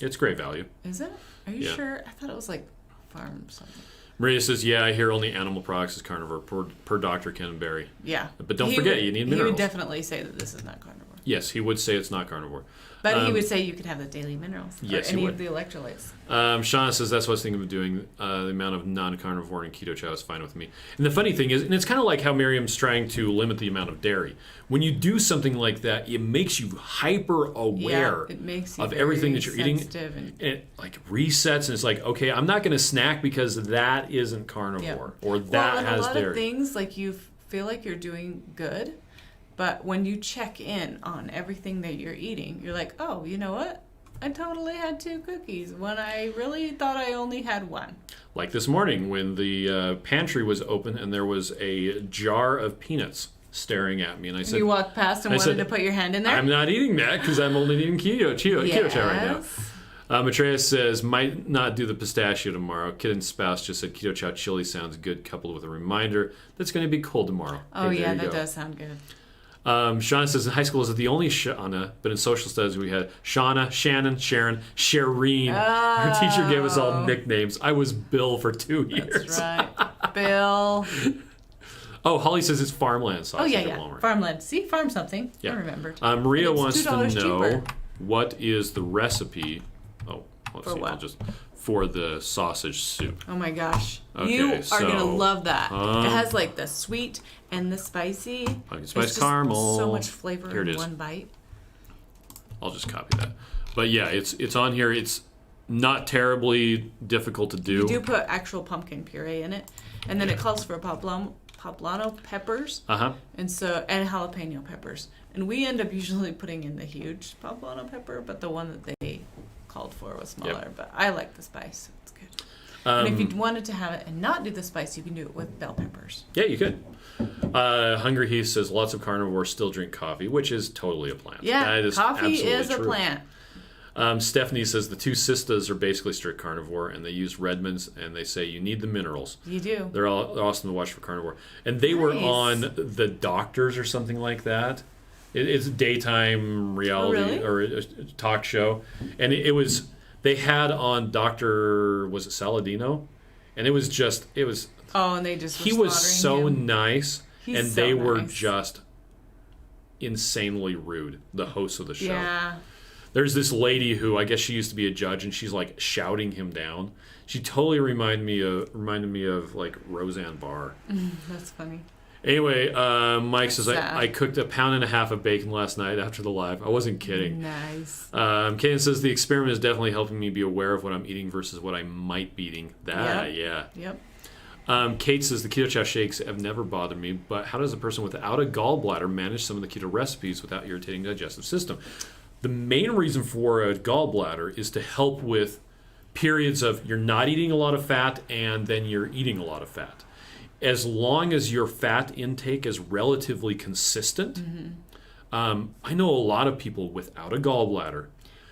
It's great value. is it? Are you Yeah. sure? I thought it was like farm something. Maria says, yeah, I hear only animal products is carnivore per Dr. Ken Berry. Yeah. But don't forget, you need He minerals. would definitely say that this is not carnivore. Yes, he would say it's not carnivore. But he would say you could have the daily minerals. Yes, or he any would. of the electrolytes. Shauna says, that's what I was thinking of doing. The amount of non-carnivore and keto chow is fine with me. And the funny thing is, and it's kind of like how Miriam's trying to limit the amount of dairy. When you do something like that, it makes you hyper aware It makes you of everything very that you're eating. sensitive and It like resets, and it's like, okay, I'm not going to snack because that isn't carnivore or that and has a lot dairy. of things like you feel like you're doing good, but when you check in on everything that you're eating, you're like, oh, you know what? I totally had 2 cookies when I really thought I only had 1. Like this morning when the pantry was open and there was a jar of peanuts staring at me, and I said, You walked past and I wanted said, to put your hand in there? I'm not eating that because I'm only eating keto chow right now. Yes. Matreya says, might not do the pistachio tomorrow. Kid and spouse just said keto chow chili sounds good, coupled with a reminder that's going to be cold tomorrow. Oh, Hey, there yeah, you that go. does sound good. Shauna says, in high school, is it the only Shauna, but in social studies we had Shauna, Shannon, Sharon, Shireen. Her teacher gave us all nicknames. I was Bill for 2 years. That's right. Bill. Oh, Holly says it's farmland Oh, sausage yeah, at yeah. Walmart. Farmland. See, farm something. Yeah. I remembered. Maria And wants it's to $2 know cheaper. what is the recipe. Oh, let's For see. what? For the sausage soup. Oh my gosh. Okay, You are so, going to love that. It has like the sweet and the spicy. Pumpkin spice It's just caramel. so much flavor Here it in is. one bite. I'll just copy that. But yeah, it's on here. It's not terribly difficult to do. You do put actual pumpkin puree in it. And then it calls for poblano peppers. Uh-huh. And jalapeno peppers. And we end up usually putting in the huge poblano pepper, but the one that they called for was smaller. Yep. But I like the spice. It's good. And if you wanted to have it and not do the spice, you can do it with bell peppers. Yeah, you could. Hungry Heath says lots of carnivores still drink coffee, which is totally a plant. Yeah, that is coffee absolutely is a true. plant. Stephanie says the two sisters are basically strict carnivore, and they use Redmond's, and they say you need the minerals. You do. They're awesome to watch for carnivore. And they were on The Doctors or something like that. It's a daytime reality or a talk show. And it was, they had on Dr. Was it Saladino? And it was. Oh, and they just. He was so nice, and they were nice. just insanely rude. The hosts of the show. Yeah. There's this lady who I guess she used to be a judge, and she's like shouting him down. She totally reminded me of like Roseanne Barr. That's funny. Anyway, Mike says I cooked 1.5 pounds of bacon last night after the live. I wasn't kidding. Nice. Kaden says the experiment is definitely helping me be aware of what I'm eating versus what I might be eating. Yep. Kate says the Keto Chow shakes have never bothered me, but how does a person without a gallbladder manage some of the keto recipes without irritating the digestive system? The main reason for a gallbladder is to help with periods of you're not eating a lot of fat and then you're eating a lot of fat. As long as your fat intake is relatively consistent, I know a lot of people without a gallbladder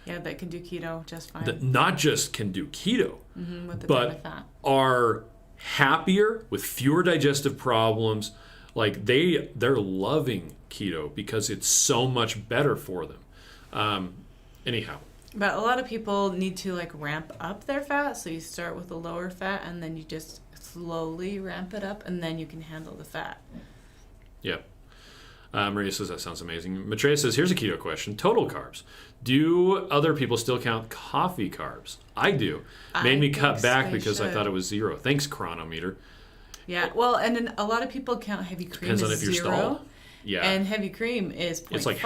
that can do keto just fine. that not just can do keto, with the but type of fat. are happier with fewer digestive problems. Like they're loving keto because it's so much better for them. Anyhow. But a lot of people need to like ramp up their fat. So you start with a lower fat and then you just slowly ramp it up and then you can handle the fat. Yeah. Maria says that sounds amazing. Maitreya says, here's a keto question. Total carbs. Do other people still count coffee carbs? I do. Made me cut back because I thought it was 0. Thanks, Chronometer. Yeah. Well, and then a lot of people count heavy cream as 0. Yeah. And heavy cream is 0.5. It's like,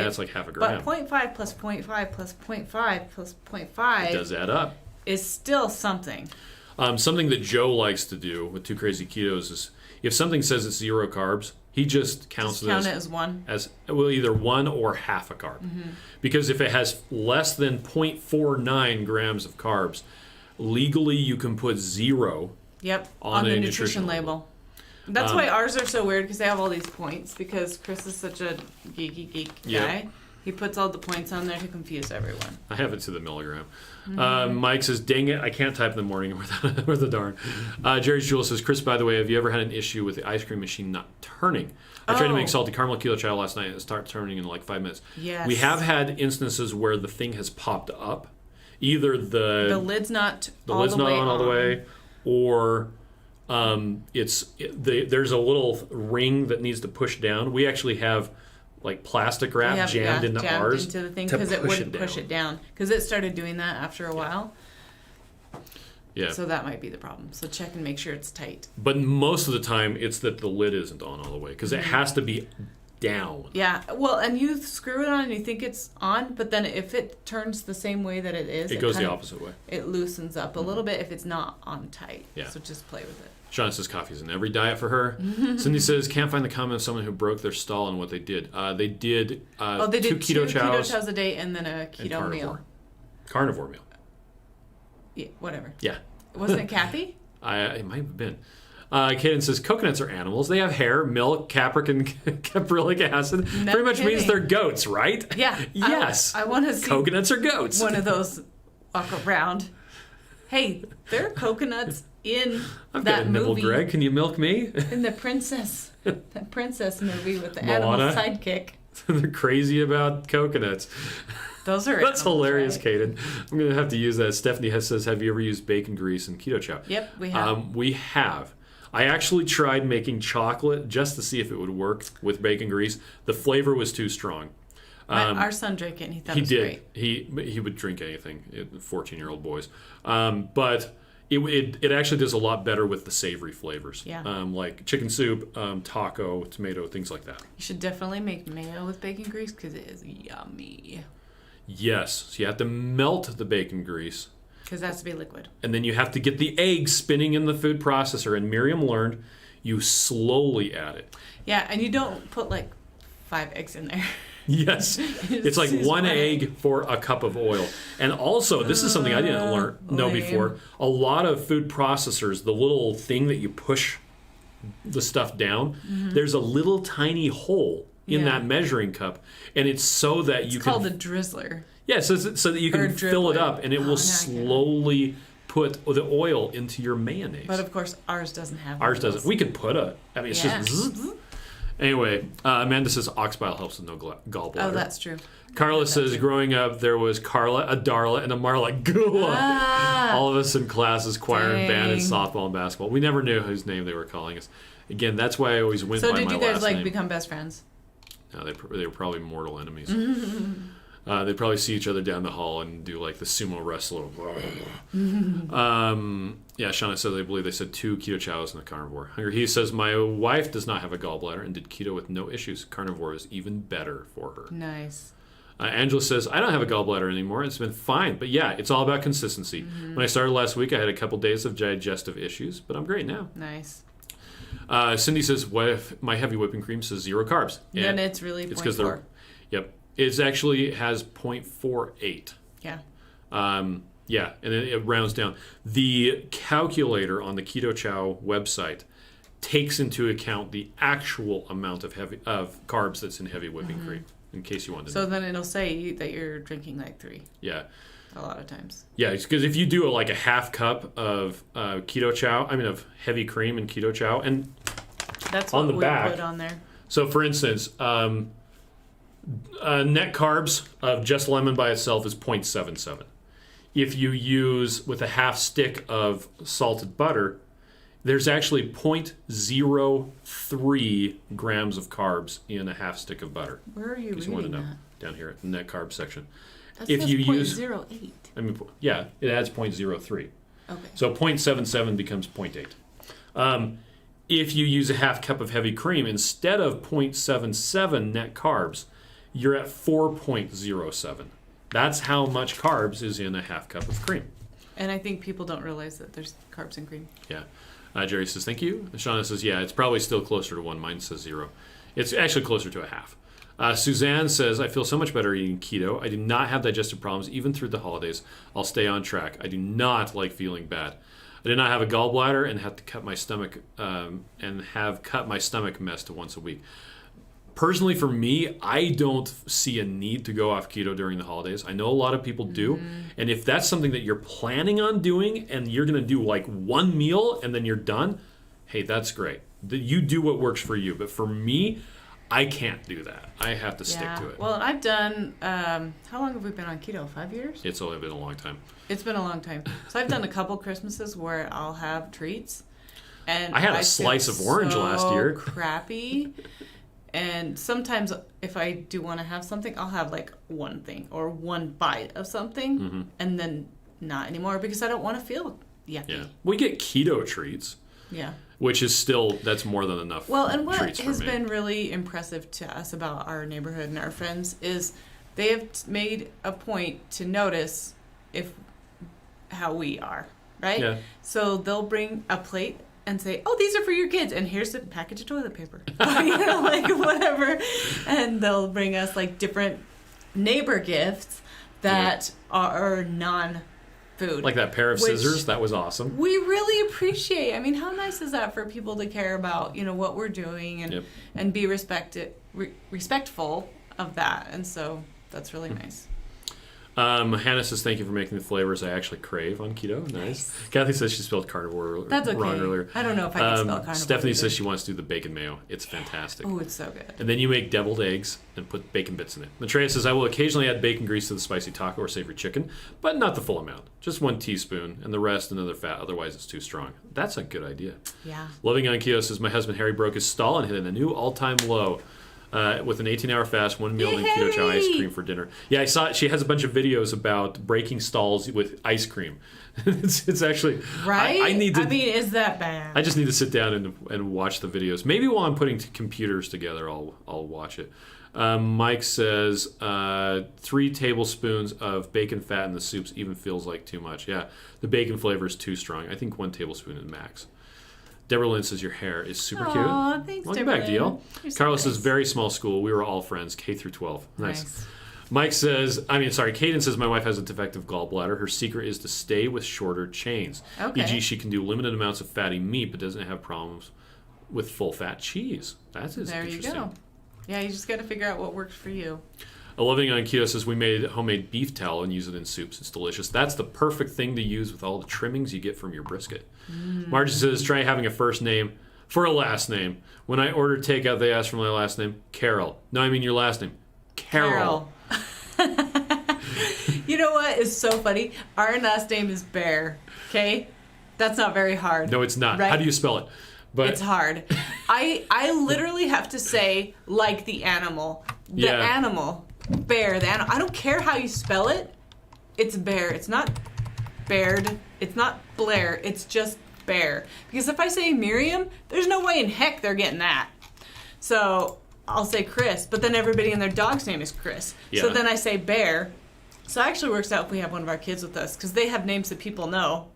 it's like half a gram. But 0.5 plus 0.5 plus 0.5 plus 0.5 it does add up. Is still something. Something that Joe likes to do with Two Crazy Ketos is if something says it's 0 carbs, he just counts it as 1. As well, either 1 or half a carb. Because if it has less than 0.49 grams of carbs, legally you can put 0 on the nutrition label. That's why ours are so weird because they have all these points because Chris is such a geek guy. He puts all the points on there to confuse everyone. I have it to the milligram. Mike says, dang it, I can't type in the morning with the darn. Jerry's Jewel says, Chris, by the way, have you ever had an issue with the ice cream machine not turning? I tried to make salty caramel Keto Chow last night and it started turning in like 5 minutes. Yes. We have had instances where the thing has popped up. Either the lid's not all the way, or there's a little ring that needs to push down. We actually have like plastic wrap jammed into ours into the thing because it wouldn't push it down because it started doing that after a while. Yeah. So that might be the problem. So check and make sure it's tight. But most of the time, it's that the lid isn't on all the way because it has to be down. Yeah. Well, and you screw it on and you think it's on, but then if it turns the same way that it is, it goes the opposite way. It loosens up a little bit if it's not on tight. Yeah. So just play with it. Sean says coffee's in every diet for her. Cindy says can't find the comment of someone who broke their stall and what they did. They did two Keto Chows a day and then a keto meal. Carnivore meal. Yeah, whatever. Yeah. Wasn't it Kathy? It might have been. Kaden says coconuts are animals. They have hair, milk, capric, and caprylic acid. No Pretty much kidding. means they're goats, right? Yeah. Yes. I want to see coconuts are goats. One of those walk around. Hey, there are coconuts in I've that got a nibble, movie. Greg. Can you milk me? In the princess movie with the animal sidekick. They're crazy about coconuts. Those are That's animals, hilarious, right? Kaden. I'm going to have to use that. Stephanie says, have you ever used bacon grease in Keto Chow? Yep, we have. We have. I actually tried making chocolate just to see if it would work with bacon grease. The flavor was too strong. Our son drank it and he thought it was great. He would drink anything, 14-year-old boys. But it actually does a lot better with the savory flavors. Yeah. Like chicken soup, taco, tomato, things like that. You should definitely make mayo with bacon grease because it is yummy. Yes. So you have to melt the bacon grease. Because it has to be liquid. And then you have to get the egg spinning in the food processor. And Miriam learned you slowly add it. Yeah, and you don't put like 5 eggs in there. Yes. It's like one egg for a cup of oil. And also, this is something I didn't know before. A lot of food processors, the little thing that you push the stuff down, there's a little tiny hole in that measuring cup. And it's so that you can... It's called a drizzler. Yeah, so that you can fill it up, and it will slowly put the oil into your mayonnaise. But of course, ours doesn't have. Ours doesn't. We could put it's just. Zzz. Anyway, Amanda says ox bile helps with no gallbladder. Oh, that's true. Carla says growing up there was Carla, a Darla, and a Marla. All of us in classes, choir and band, and softball and basketball. We never knew whose name they were calling us. Again, that's why I always went by my last name. So did you guys become best friends? No, they were probably mortal enemies. They'd probably see each other down the hall and do like the sumo wrestler. Shauna said they believe they said 2 keto chows in the carnivore. He says, my wife does not have a gallbladder and did keto with no issues. Carnivore is even better for her. Nice. Angela says, I don't have a gallbladder anymore. It's been fine. But yeah, it's all about consistency. When I started last week, I had a couple days of digestive issues, but I'm great now. Nice. Cindy says, my heavy whipping cream says 0 carbs. Then it's really 0.4. It's because they're, yep. It actually has 0.48. Yeah. And then it rounds down. The calculator on the Keto Chow website takes into account the actual amount of carbs that's in heavy whipping cream, in case you wanted to know. So then it'll say that you're drinking like 3. Yeah. A lot of times. Yeah, because if you do like a half cup of Keto Chow, of heavy cream and Keto Chow, and that's on what the we back, put on there. So for instance, net carbs of just lemon by itself is 0.77. If you use with a half stick of salted butter, there's actually 0.03 grams of carbs in a half stick of butter. Where are you reading you want to know, that? Down here at the net carb section. That if says you use 0.08. it adds 0.03. Okay. So 0.77 becomes 0.8. If you use a half cup of heavy cream, instead of 0.77 net carbs, you're at 4.07. That's how much carbs is in a half cup of cream. And I think people don't realize that there's carbs in cream. Yeah. Jerry says, thank you. Shauna says, yeah, it's probably still closer to 1. Mine says 0. It's actually closer to a half. Suzanne says, I feel so much better eating keto. I do not have digestive problems even through the holidays. I'll stay on track. I do not like feeling bad. I did not have a gallbladder and have to cut my stomach mess to once a week. Personally, for me, I don't see a need to go off keto during the holidays. I know a lot of people do. And if that's something that you're planning on doing and you're going to do like one meal and then you're done, hey, that's great. You do what works for you. But for me, I can't do that. I have to stick to it. Well, I've done, how long have we been on keto? 5 years? It's only been a long time. It's been a long time. So I've done a couple Christmases where I'll have treats. And I had a slice of orange last year. Crappy. And sometimes if I do want to have something, I'll have like one thing or one bite of something and then not anymore because I don't want to feel yucky. Yeah. We get keto treats. Yeah. Which is still, that's more than enough. Well, and what has been really impressive to us about our neighborhood and our friends is they have made a point to notice how we are, right? Yeah. So they'll bring a plate and say, oh, these are for your kids, and here's a package of toilet paper. Like whatever. And they'll bring us like different neighbor gifts that are non-food. Like that pair of scissors, that was awesome. We really appreciate. I mean, how nice is that for people to care about, what we're doing and be respectful of that. And so that's really nice. Hannah says, thank you for making the flavors I actually crave on keto. Nice. Kathy says she spelled carnivore That's okay. wrong earlier. I don't know if I can spell carnivore. Stephanie says she wants to do the bacon mayo. It's fantastic. Oh, it's so good. And then you make deviled eggs and put bacon bits in it. Matreya says, I will occasionally add bacon grease to the spicy taco or savory chicken, but not the full amount. Just 1 teaspoon and the rest another fat. Otherwise, it's too strong. That's a good idea. Yeah. Loving on Keto says, my husband Harry broke his stall and hit a new all-time low. With an 18-hour fast, 1 meal and Keto Chow ice cream for dinner. Yeah, I saw it. She has a bunch of videos about breaking stalls with ice cream. it's actually right. I need to. I mean, is that bad? I just need to sit down and watch the videos. Maybe while I'm putting computers together, I'll watch it. Mike says 3 tablespoons of bacon fat in the soups even feels like too much. Yeah, the bacon flavor is too strong. I think 1 tablespoon is max. Deborah Lynn says your hair is super cute. Aw, thanks, Welcome Deborah. back, DL. Carlos says very small school. We were all friends, K through 12. Nice. Mike says, Kaden says my wife has a defective gallbladder. Her secret is to stay with shorter chains. Okay. E.g., she can do limited amounts of fatty meat, but doesn't have problems with full fat cheese. That is interesting. There you go. Yeah, you just got to figure out what works for you. A Living on Keto says we made homemade beef tallow and use it in soups. It's delicious. That's the perfect thing to use with all the trimmings you get from your brisket. Margie says, try having a first name for a last name. When I ordered takeout, they asked for my last name, Carol. No, I mean your last name, Carol. You know what is so funny? Our last name is Bear, okay? That's not very hard. No, it's not. Right? How do you spell it? But it's hard. I literally have to say, like the animal. The animal. Bear. The animal. I don't care how you spell it. It's Bear. It's not Baird. It's not Blair. It's just Bear. Because if I say Miriam, there's no way in heck they're getting that. So I'll say Chris, but then everybody in their dog's name is Chris. Yeah. So then I say Bear. So it actually works out if we have one of our kids with us, because they have names that people know,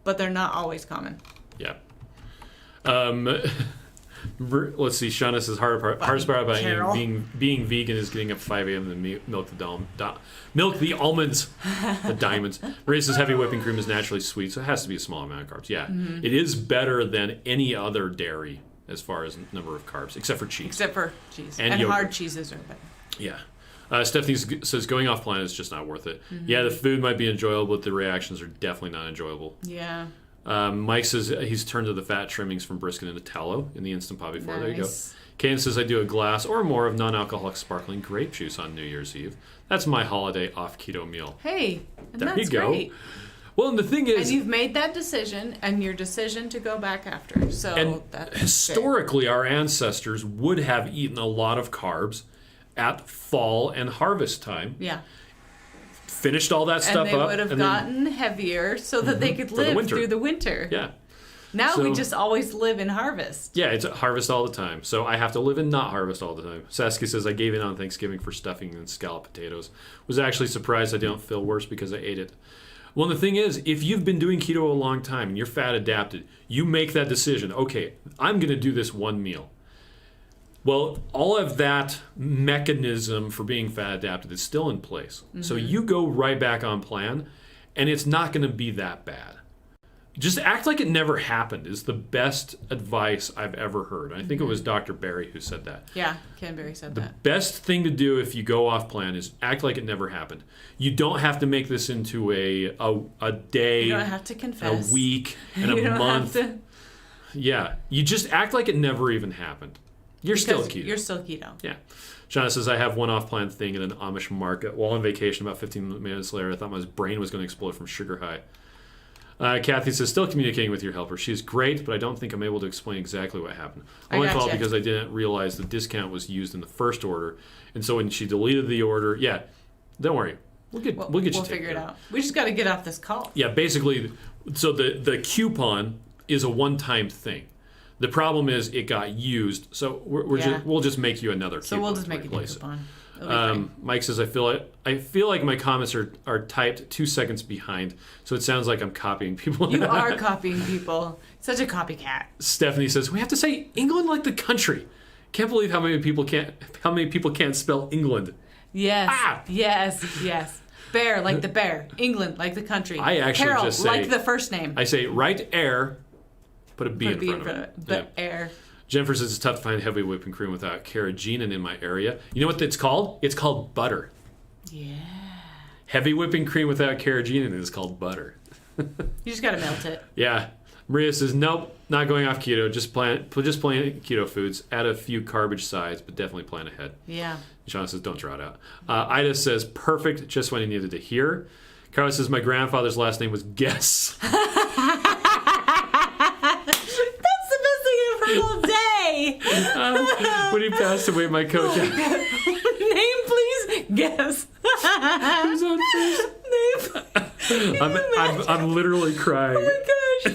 but they're not always common. Yeah. Let's see. Shauna says hardest part about being vegan is getting up 5 a.m. and milk the almonds, the diamonds. Maria says heavy whipping cream is naturally sweet, so it has to be a small amount of carbs. Yeah, It is better than any other dairy as far as number of carbs, except for cheese. Except for cheese. And hard cheeses are better. Yeah. Stephanie says going off plan is just not worth it. Yeah, the food might be enjoyable, but the reactions are definitely not enjoyable. Yeah. Mike says he's turned to the fat trimmings from brisket into tallow in the Instant Pot before. Nice. There you go. Kaden says I do a glass or more of non-alcoholic sparkling grape juice on New Year's Eve. That's my holiday off keto meal. Hey, and there that's you go. Great. Well, and the thing is, and you've made that decision, and your decision to go back after. So and that's historically, fair. our ancestors would have eaten a lot of carbs at fall and harvest time. Yeah. Finished all that stuff up. And they would have gotten heavier so that they could live through the winter. Yeah. Now we just always live in harvest. Yeah, it's harvest all the time. So I have to live in not harvest all the time. Saskia says, I gave in on Thanksgiving for stuffing and scalloped potatoes. Was actually surprised I didn't feel worse because I ate it. Well, the thing is, if you've been doing keto a long time and you're fat adapted, you make that decision. Okay, I'm going to do this one meal. Well, all of that mechanism for being fat adapted is still in place. So you go right back on plan, and it's not going to be that bad. Just act like it never happened is the best advice I've ever heard. I think it was Dr. Barry who said that. Yeah, Ken Barry said that. The best thing to do if you go off plan is act like it never happened. You don't have to make this into a day, you don't have to confess. a week, and a month. Yeah, you just act like it never even happened. You're still keto. You're still keto. Yeah. Shauna says, I have one off-plan thing in an Amish market. While on vacation, about 15 minutes later, I thought my brain was going to explode from sugar high. Kathy says, still communicating with your helper. She's great, but I don't think I'm able to explain exactly what happened. Only thought because I didn't realize the discount was used in the first order. And so when she deleted the order, don't worry. We'll figure it out. We just got to get off this call. Yeah, basically, so the coupon is a one-time thing. The problem is it got used, so we'll just make you another coupon. So we'll just make a new coupon. Mike says, I feel like my comments are typed 2 seconds behind, so it sounds like I'm copying people. You are copying people. Such a copycat. Stephanie says, we have to say England like the country. Can't believe how many people can't spell England. Yes. Yes. Bear like the bear. England like the country. I actually Carol just say like the first name. I say write air. Put a B in front of it. But air. Jennifer says it's tough to find heavy whipping cream without carrageenan in my area. You know what it's called? It's called butter. Yeah. Heavy whipping cream without carrageenan is called butter. You just gotta melt it. Yeah. Maria says nope, not going off keto. Just plan keto foods. Add a few garbage sides, but definitely plan ahead. Yeah. Sean says don't draw it out. Ida says perfect, just what I needed to hear. Carlos says my grandfather's last name was Guess. All day. When he passed away, my coach. Name, please. Guess. Who's on first? Name. I'm literally crying. Oh my gosh.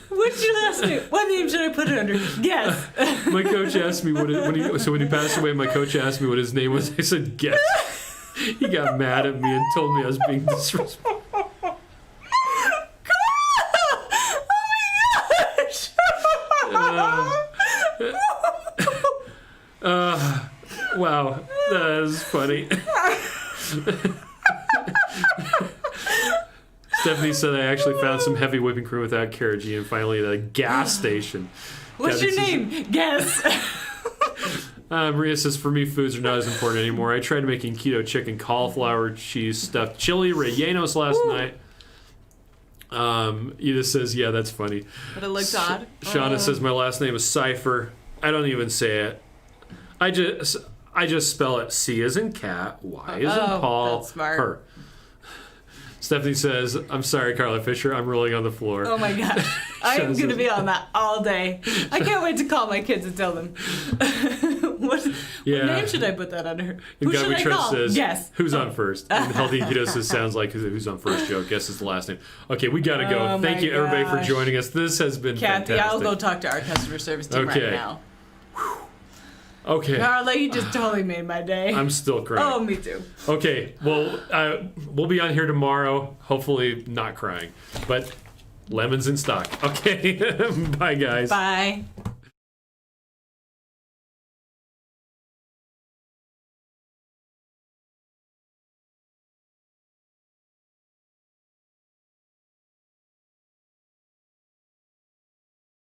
What's your last name? What name should I put it under? Guess. My coach asked me when he passed away. My coach asked me what his name was. I said Guess. He got mad at me and told me I was being disrespectful. Wow, that is funny. Stephanie said I actually found some heavy whipping cream without carrageenan finally at a gas station. What's your name? Guess. Maria says, for me, foods are not as important anymore. I tried making keto chicken, cauliflower, cheese, stuffed chili, rellenos last night. Edith says, yeah, that's funny. But it looked odd. Shauna says, my last name is Cypher. I don't even say it. I just spell it C as in cat, Y as in Paul, that's smart. her. Stephanie says, I'm sorry, Carla Fisher. I'm rolling on the floor. Oh my gosh. I'm going to be on that all day. I can't wait to call my kids and tell them. What name should I put that under? Who should I call? Says, Guess. Who's on first? And Healthy Keto says, sounds like who's on first joke. Guess it's the last name. Okay, we got to go. Oh Thank you, everybody, for joining us. This has been Kathy, fantastic. I'll go talk to our customer service team right now. Okay. Carla, you just totally made my day. I'm still crying. Oh, me too. Okay, well, we'll be on here tomorrow. Hopefully not crying. But lemons in stock. Okay, bye, guys. Bye.